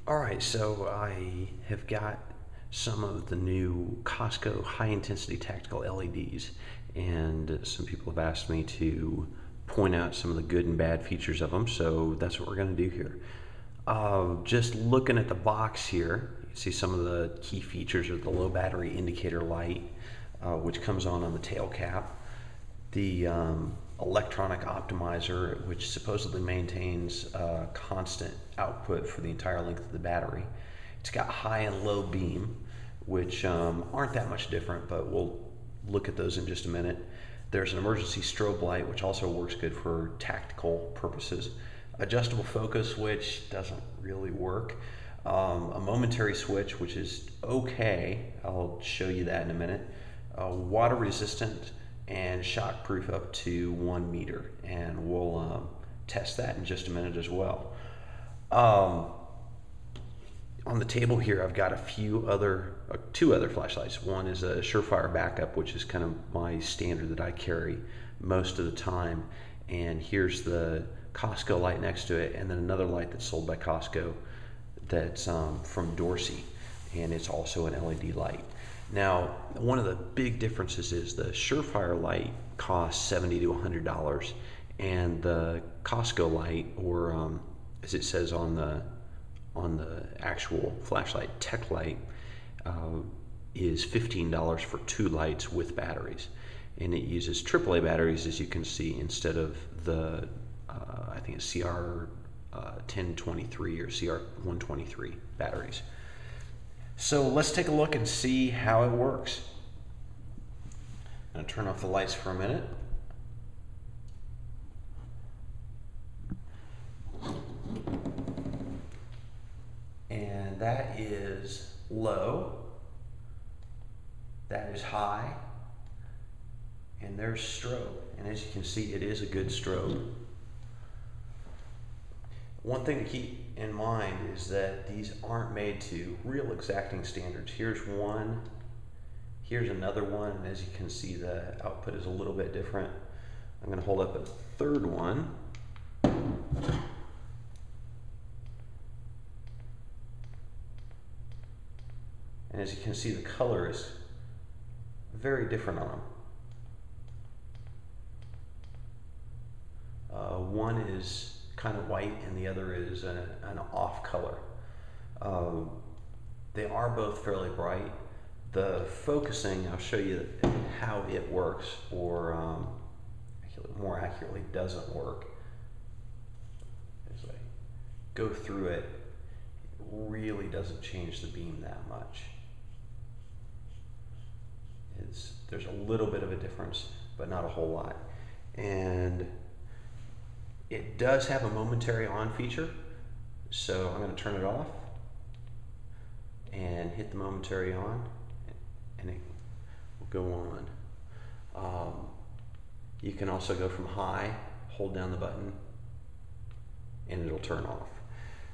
Alright, so I have got some of the new Costco high intensity tactical LEDs, and some people have asked me to point out some of the good and bad features of them, so that's what we're going to do here. Just looking at the box here, you see some of the key features of the low battery indicator light, which comes on the tail cap. The electronic optimizer, which supposedly maintains constant output for the entire length of the battery. It's got high and low beam, which aren't that much different, but we'll look at those in just a minute. There's an emergency strobe light, which also works good for tactical purposes. Adjustable focus, which doesn't really work. A momentary switch, which is okay. I'll show you that in a minute. Water resistant and shockproof up to 1 meter, and we'll test that in just a minute as well. On the table here, I've got two other flashlights. One is a Surefire backup, which is kind of my standard that I carry most of the time, and here's the Costco light next to it, and then another light that's sold by Costco that's from Dorsey, and it's also an LED light. Now, one of the big differences is the Surefire light costs $70 to $100, and the Costco light, or as it says on the actual flashlight, Techlite, is $15 for 2 lights with batteries, and it uses AAA batteries, as you can see, instead of the I think it's CR 1023 or CR 123 batteries. So let's take a look and see how it works. I'm going to turn off the lights for a minute. And that is low. That is high. And there's strobe. And as you can see, it is a good strobe. One thing to keep in mind is that these aren't made to real exacting standards. Here's one, here's another one, and as you can see, the output is a little bit different. I'm going to hold up a third one. And as you can see, the color is very different on them. One is kind of white and the other is an off color. They are both fairly bright. The focusing, I'll show you how it works, or more accurately, doesn't work. As I go through it, it really doesn't change the beam that much. There's a little bit of a difference, but not a whole lot. And it does have a momentary on feature, so I'm going to turn it off and hit the momentary on, and it will go on. You can also go from high, hold down the button, and it'll turn off.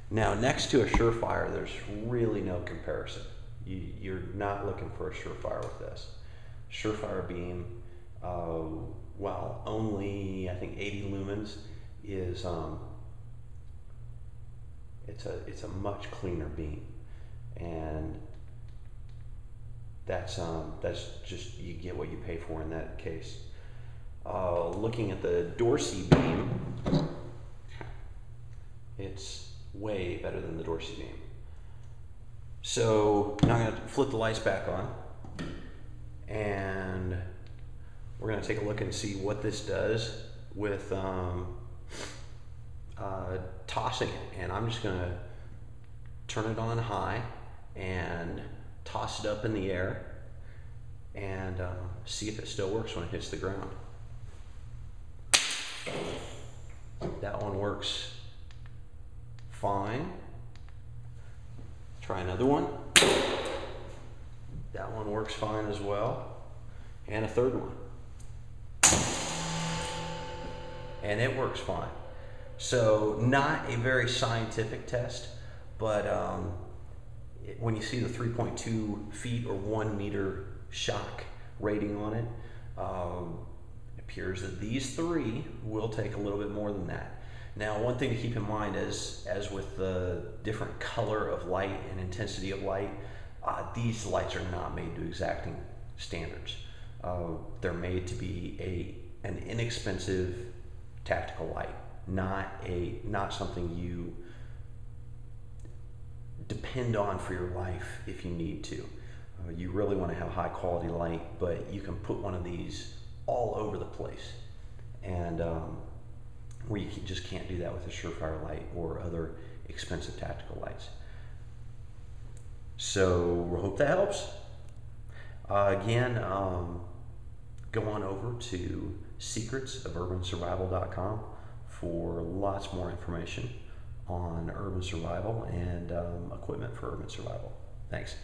Now, next to a Surefire, there's really no comparison. You're not looking for a Surefire with this. Surefire beam, while only I think 80 lumens, is it's a much cleaner beam, and that's just, you get what you pay for in that case. Looking at the Dorsey beam, it's way better than the Dorsey beam. So now I'm going to flip the lights back on, and we're going to take a look and see what this does with tossing it. And I'm just going to turn it on high and toss it up in the air and see if it still works when it hits the ground. That one works fine. Try another one. That one works fine as well. And a third one. And it works fine. So not a very scientific test, but when you see the 3.2 feet or 1 meter shock rating on it, it appears that these three will take a little bit more than that. Now, one thing to keep in mind is, as with the different color of light and intensity of light, these lights are not made to exacting standards. They're made to be an inexpensive tactical light, not something you depend on for your life if you need to. You really want to have high quality light, but you can put one of these all over the place, and where you just can't do that with a Surefire light or other expensive tactical lights. So we hope that helps. Again, go on over to secretsofurbansurvival.com for lots more information on urban survival and equipment for urban survival. Thanks.